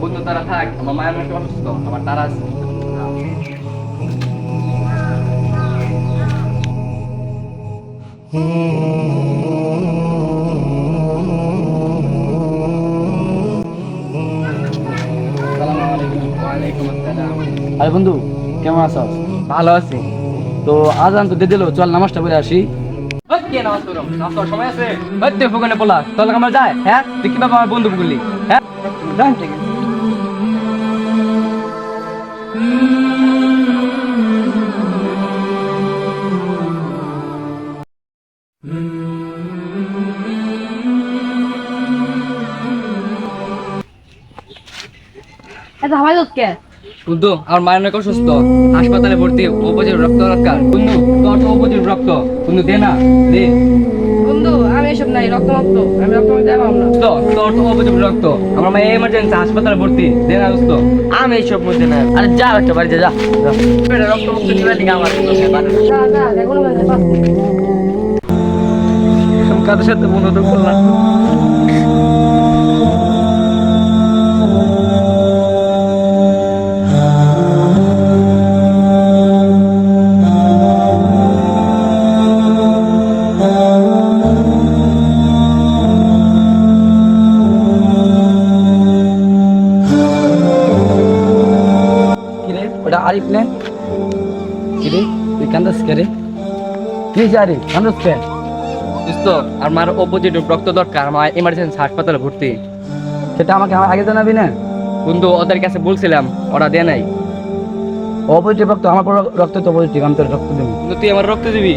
বন্ধু তারা থাক, আমার মায়ের একটু অসুস্থ, আমার তারা আছে। ওয়ালাইকুম আসসালাম। আরে বন্ধু, কেমন আছো? ভালো আছি। তো আজান তো দিয়ে দিল, চল নামাজটা পড়ে আসি। ওই কে নামাজ পড়ো? নামাজ পড়ার সময় আছে? ওই তুই ফুকানে পোলা, তোর আমরা যায়? হ্যাঁ, তুই কিভাবে আমার বন্ধু বললি? হ্যাঁ, যাই ঠিক আছে। এত হামাই কে? বন্ধু, আমার মায়ের অনেক অসুস্থ, হাসপাতালে ভর্তি, অপোজিট রক্ত দরকার। বন্ধু, তোর তো অপোজিট রক্ত, বন্ধু দে না, দে। বন্ধু আমি এসব নাই, রক্ত মাত্র আমি রক্ত মাত্র দেবো না। তোর তো অপোজিট রক্ত, আমার মায়ের এমার্জেন্সি হাসপাতালে ভর্তি, দে না দোস্ত। আমি এইসব মধ্যে না। আরে যা একটা বাড়িতে যা। রক্ত মুক্ত দিবে দিকে আমার যা যা দেখো না কাদের সাথে বন্ধুত্ব করলাম। কিরে ওটা আরিফ নে? কিরে তুই কান্দাস কে রে? কি আরিফ কান্দাস কে? দোস্ত, আমার অপোজিট রক্ত দরকার, আমার এমার্জেন্সি হাসপাতালে ভর্তি। সেটা আমাকে আগে জানাবি না? বন্ধু, ওদের কাছে বলছিলাম, ওরা দেয় নাই। অপরিচিত রক্ত আমার রক্ত তো পজিটিভ, আমি তোর রক্ত দেবো। কিন্তু তুই আমার রক্ত দিবি।